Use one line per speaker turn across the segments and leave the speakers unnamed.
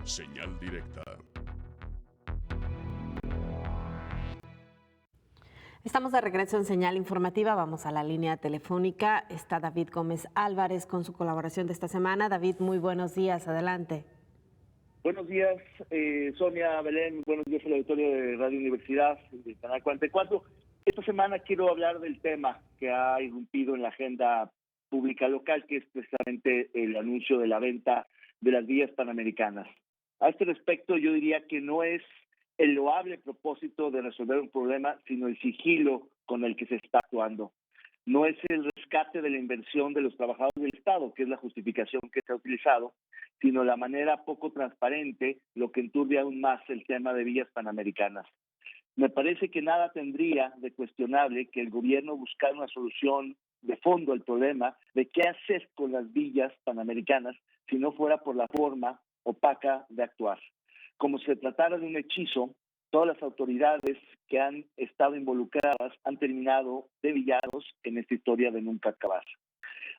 Señal directa.
Estamos de regreso en Señal Informativa. Vamos a la línea telefónica. Está David Gómez Álvarez con su colaboración de esta semana. David, muy buenos días. Adelante.
Buenos días, Sonia, Belén. Buenos días al auditorio de Radio Universidad, del Canal 44. Esta semana quiero hablar del tema que ha irrumpido en la agenda pública local, que es precisamente el anuncio de la venta de las vías panamericanas. A este respecto, yo diría que no es el loable propósito de resolver un problema, sino el sigilo con el que se está actuando. No es el rescate de la inversión de los trabajadores del Estado, que es la justificación que se ha utilizado, sino la manera poco transparente, lo que enturbia aún más el tema de vías panamericanas. Me parece que nada tendría de cuestionable que el gobierno buscara una solución de fondo al problema de qué hacer con las vías panamericanas si no fuera por la forma opaca de actuar. Como si se tratara de un hechizo, todas las autoridades que han estado involucradas han terminado de villanos en esta historia de nunca acabar.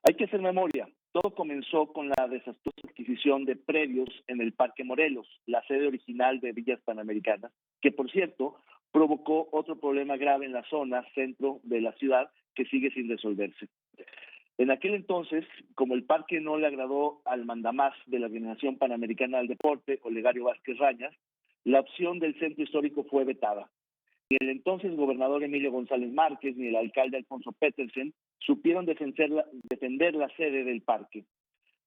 Hay que hacer memoria. Todo comenzó con la desastrosa adquisición de predios en el Parque Morelos, la sede original de Villas Panamericanas, que por cierto provocó otro problema grave en la zona centro de la ciudad que sigue sin resolverse. En aquel entonces, como el parque no le agradó al mandamás de la Organización Panamericana del Deporte, Olegario Vázquez Rañas, la opción del centro histórico fue vetada. Ni el entonces gobernador Emilio González Márquez ni el alcalde Alfonso Petersen supieron defender la sede del parque.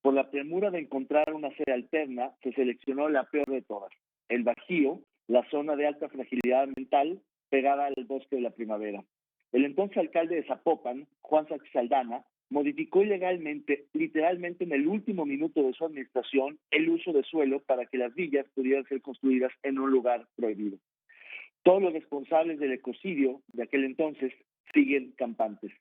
Por la premura de encontrar una sede alterna, se seleccionó la peor de todas, el Bajío, la zona de alta fragilidad ambiental pegada al bosque de la primavera. El entonces alcalde de Zapopan, Juan Sánchez Aldana, modificó ilegalmente, literalmente en el último minuto de su administración, el uso de suelo para que las villas pudieran ser construidas en un lugar prohibido. Todos los responsables del ecocidio de aquel entonces siguen campantes.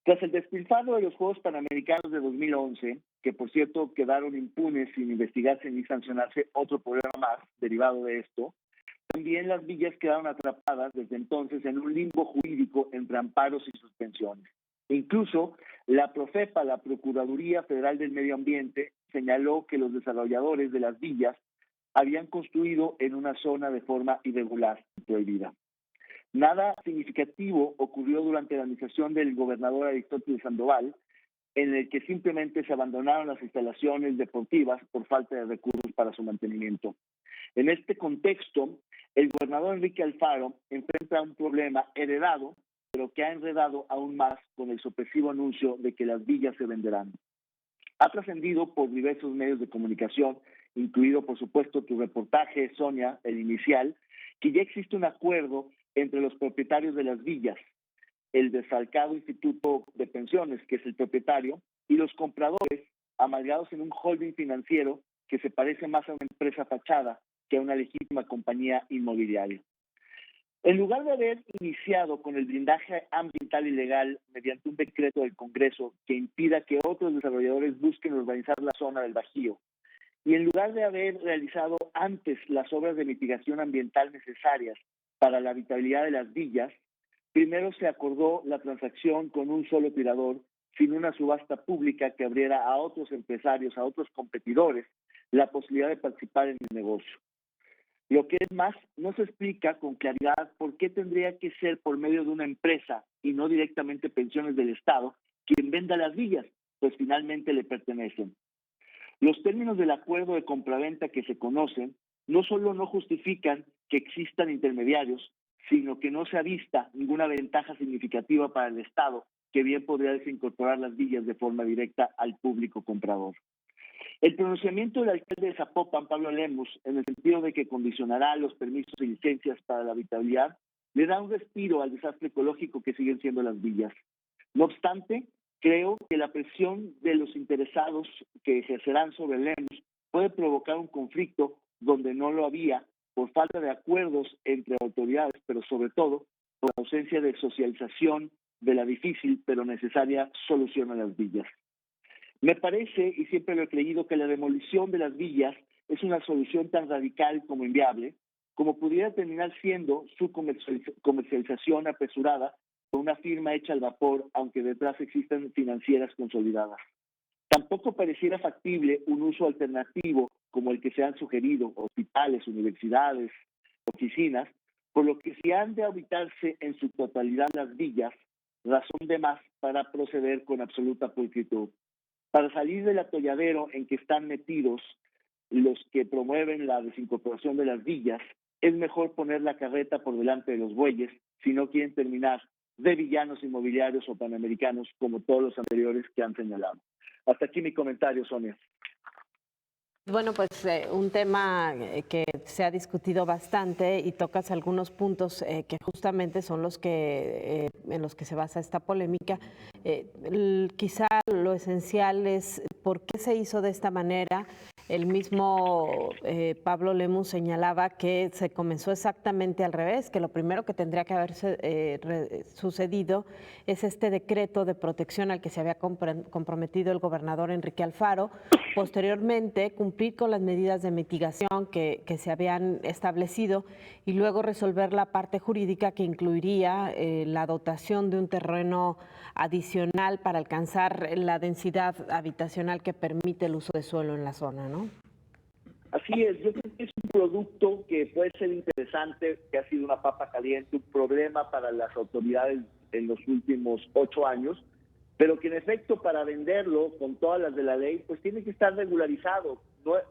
Tras el despilfarro de los Juegos Panamericanos de 2011, que por cierto quedaron impunes sin investigarse ni sancionarse, otro problema más derivado de esto, también las villas quedaron atrapadas desde entonces en un limbo jurídico entre amparos y suspensiones. Incluso la Profepa, la Procuraduría Federal del Medio Ambiente, señaló que los desarrolladores de las villas habían construido en una zona de forma irregular y prohibida. Nada significativo ocurrió durante la administración del gobernador Aristóteles Sandoval, en el que simplemente se abandonaron las instalaciones deportivas por falta de recursos para su mantenimiento. En este contexto, el gobernador Enrique Alfaro enfrenta un problema heredado, pero que ha enredado aún más con el sorpresivo anuncio de que las villas se venderán. Ha trascendido por diversos medios de comunicación, incluido por supuesto tu reportaje, Sonia, el inicial, que ya existe un acuerdo entre los propietarios de las villas, el desfalcado Instituto de Pensiones, que es el propietario, y los compradores, amalgados en un holding financiero que se parece más a una empresa fachada que a una legítima compañía inmobiliaria. En lugar de haber iniciado con el blindaje ambiental y legal mediante un decreto del Congreso que impida que otros desarrolladores busquen urbanizar la zona del Bajío, y en lugar de haber realizado antes las obras de mitigación ambiental necesarias para la habitabilidad de las villas, primero se acordó la transacción con un solo tirador, sin una subasta pública que abriera a otros empresarios, a otros competidores, la posibilidad de participar en el negocio. Lo que es más, no se explica con claridad por qué tendría que ser por medio de una empresa y no directamente Pensiones del Estado quien venda las villas, pues finalmente le pertenecen. Los términos del acuerdo de compraventa que se conocen no solo no justifican que existan intermediarios, sino que no se avista ninguna ventaja significativa para el Estado, que bien podría desincorporar las villas de forma directa al público comprador. El pronunciamiento del alcalde de Zapopan, Pablo Lemus, en el sentido de que condicionará los permisos y licencias para la habitabilidad, le da un respiro al desastre ecológico que siguen siendo las villas. No obstante, creo que la presión de los interesados que ejercerán sobre Lemus puede provocar un conflicto donde no lo había por falta de acuerdos entre autoridades, pero sobre todo por la ausencia de socialización de la difícil pero necesaria solución a las villas. Me parece, y siempre lo he creído, que la demolición de las villas es una solución tan radical como inviable, como pudiera terminar siendo su comercialización apresurada con una firma hecha al vapor, aunque detrás existan financieras consolidadas. Tampoco pareciera factible un uso alternativo como el que se han sugerido, hospitales, universidades, oficinas, por lo que si han de habitarse en su totalidad las villas, razón de más para proceder con absoluta pulcritud. Para salir del atolladero en que están metidos los que promueven la desincorporación de las villas, es mejor poner la carreta por delante de los bueyes si no quieren terminar de villanos inmobiliarios o panamericanos como todos los anteriores que han señalado. Hasta aquí mi comentario, Sonia.
Bueno, pues un tema que se ha discutido bastante y tocas algunos puntos que justamente son los que en los que se basa esta polémica. Quizá lo esencial es por qué se hizo de esta manera. El mismo Pablo Lemus señalaba que se comenzó exactamente al revés, que lo primero que tendría que haberse sucedido es este decreto de protección al que se había comprometido el gobernador Enrique Alfaro. Posteriormente, cumplir con las medidas de mitigación que se habían establecido y luego resolver la parte jurídica que incluiría la dotación de un terreno adicional para alcanzar la densidad habitacional que permite el uso de suelo en la zona, ¿no?
Así es, yo creo que es un producto que puede ser interesante, que ha sido una papa caliente, un problema para las autoridades en los últimos 8 años, pero que en efecto para venderlo con todas las de la ley, pues tiene que estar regularizado.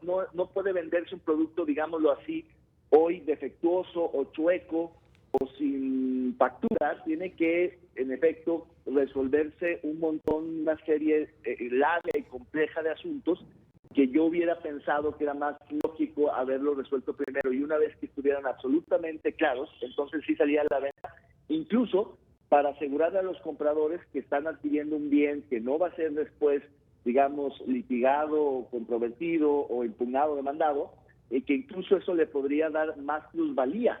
No puede venderse un producto, digámoslo así, hoy defectuoso o chueco o sin factura. Tiene que, en efecto, resolverse una serie larga y compleja de asuntos que yo hubiera pensado que era más lógico haberlo resuelto primero, y una vez que estuvieran absolutamente claros, entonces sí salía a la venta, incluso para asegurarle a los compradores que están adquiriendo un bien que no va a ser después, digamos, litigado, controvertido o impugnado, demandado, y que incluso eso le podría dar más plusvalía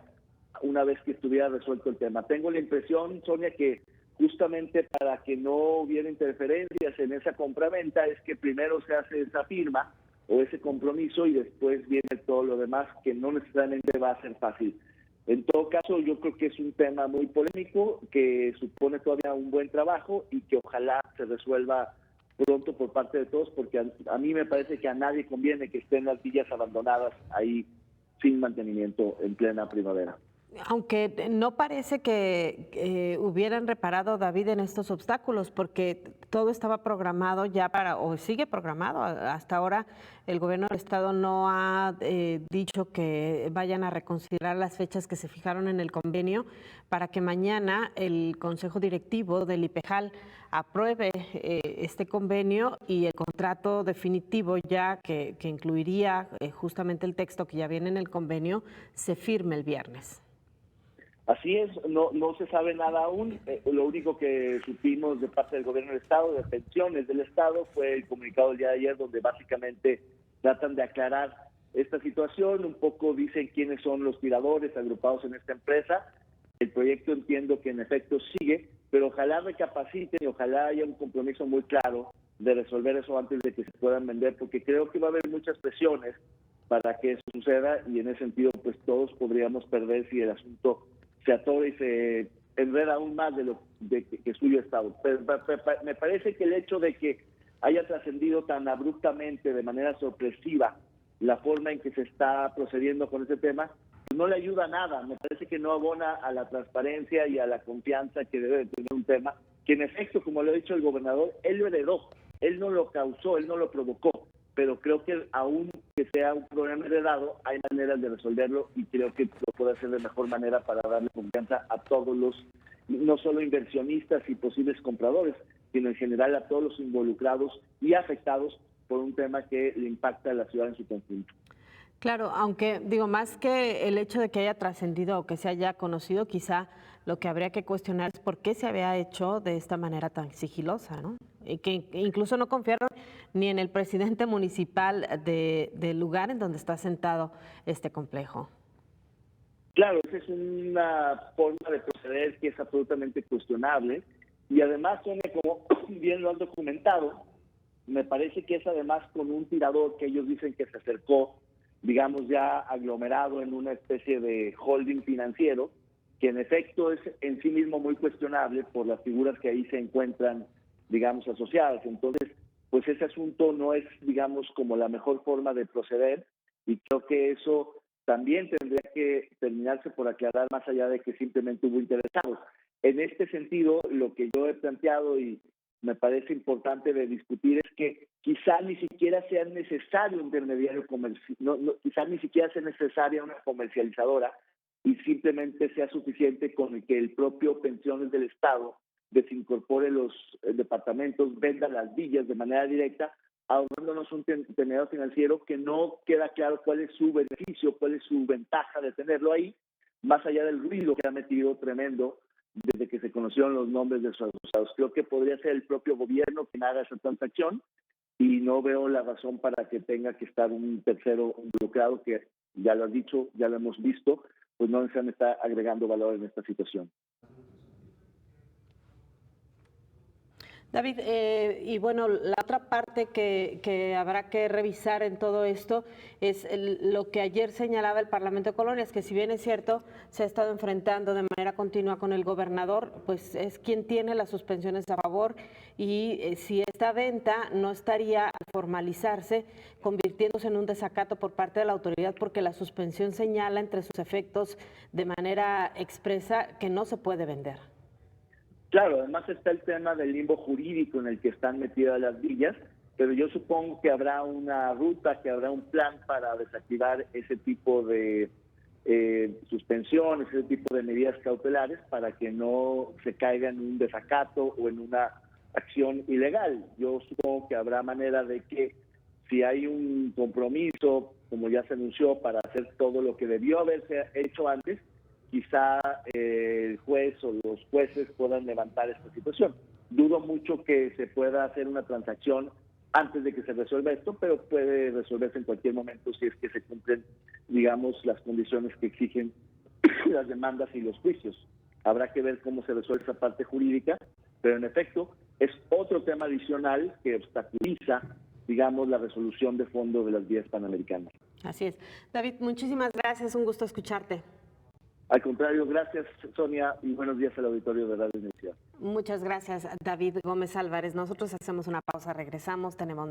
una vez que estuviera resuelto el tema. Tengo la impresión, Sonia, que justamente para que no hubiera interferencias en esa compraventa es que primero se hace esa firma o ese compromiso y después viene todo lo demás, que no necesariamente va a ser fácil. En todo caso, yo creo que es un tema muy polémico, que supone todavía un buen trabajo y que ojalá se resuelva pronto por parte de todos, porque a mí me parece que a nadie conviene que estén las villas abandonadas ahí sin mantenimiento en plena primavera.
Aunque no parece que hubieran reparado, David, en estos obstáculos, porque todo estaba programado ya o sigue programado. Hasta ahora el gobierno del estado no ha dicho que vayan a reconsiderar las fechas que se fijaron en el convenio para que mañana el Consejo Directivo del IPEJAL apruebe este convenio y el contrato definitivo ya que incluiría justamente el texto que ya viene en el convenio se firme el viernes.
Así es, no se sabe nada aún. Lo único que supimos de parte del gobierno del estado, de pensiones del estado, fue el comunicado del día de ayer, donde básicamente tratan de aclarar esta situación. Un poco dicen quiénes son los tiradores agrupados en esta empresa. El proyecto entiendo que en efecto sigue, pero ojalá recapaciten y ojalá haya un compromiso muy claro de resolver eso antes de que se puedan vender, porque creo que va a haber muchas presiones para que eso suceda, y en ese sentido pues todos podríamos perder si el asunto se atora y se enreda aún más de lo que suyo estado. Pero me parece que el hecho de que haya trascendido tan abruptamente, de manera sorpresiva, la forma en que se está procediendo con ese tema, no le ayuda a nada. Me parece que no abona a la transparencia y a la confianza que debe de tener un tema, que en efecto, como lo ha dicho el gobernador, él lo heredó, él no lo causó, él no lo provocó, pero creo que aún que sea un problema heredado, hay maneras de resolverlo y creo que lo puede hacer de mejor manera para darle confianza a todos los, no solo inversionistas y posibles compradores, sino en general a todos los involucrados y afectados por un tema que le impacta a la ciudad en su conjunto.
Claro, aunque digo, más que el hecho de que haya trascendido o que se haya conocido, quizá lo que habría que cuestionar es por qué se había hecho de esta manera tan sigilosa, ¿no? Y que incluso no confiaron ni en el presidente municipal del lugar en donde está sentado este complejo.
Claro, esa es una forma de proceder que es absolutamente cuestionable, y además, como bien lo han documentado, me parece que es además con un tirador que ellos dicen que se acercó, digamos, ya aglomerado en una especie de holding financiero, que en efecto es en sí mismo muy cuestionable por las figuras que ahí se encuentran, digamos, asociadas. Entonces, pues ese asunto no es, digamos, como la mejor forma de proceder, Y creo que eso también tendría que terminarse por aclarar más allá de que simplemente hubo interesados. En este sentido, lo que yo he planteado y me parece importante de discutir es que quizá ni siquiera sea necesario un intermediario comercial, quizá ni siquiera sea necesaria una comercializadora y simplemente sea suficiente con que el propio Pensiones del Estado desincorpore los departamentos, venda las villas de manera directa, ahorrándonos un intermediario financiero que no queda claro cuál es su beneficio, cuál es su ventaja de tenerlo ahí, más allá del ruido que ha metido tremendo desde que se conocieron los nombres de sus asociados. Creo que podría ser el propio gobierno quien haga esa transacción y no veo la razón para que tenga que estar un tercero involucrado que, ya lo has dicho, ya lo hemos visto, pues no se está agregando valor en esta situación.
David, y bueno, la otra parte que habrá que revisar en todo esto es lo que ayer señalaba el Parlamento de Colonias, que si bien es cierto, se ha estado enfrentando de manera continua con el gobernador, pues es quien tiene las suspensiones a favor y si esta venta no estaría al formalizarse, convirtiéndose en un desacato por parte de la autoridad, porque la suspensión señala entre sus efectos de manera expresa que no se puede vender.
Claro, además está el tema del limbo jurídico en el que están metidas las villas, pero yo supongo que habrá una ruta, que habrá un plan para desactivar ese tipo de suspensiones, ese tipo de medidas cautelares para que no se caiga en un desacato o en una acción ilegal. Yo supongo que habrá manera de que si hay un compromiso, como ya se anunció, para hacer todo lo que debió haberse hecho antes, quizá el juez o los jueces puedan levantar esta situación. Dudo mucho que se pueda hacer una transacción antes de que se resuelva esto, pero puede resolverse en cualquier momento si es que se cumplen, digamos, las condiciones que exigen las demandas y los juicios. Habrá que ver cómo se resuelve esa parte jurídica, pero en efecto es otro tema adicional que obstaculiza, digamos, la resolución de fondo de las vías panamericanas.
Así es. David, muchísimas gracias, un gusto escucharte.
Al contrario, gracias, Sonia, y buenos días al auditorio de Radio Universidad.
Muchas gracias, David Gómez Álvarez. Nosotros hacemos una pausa, regresamos, tenemos más.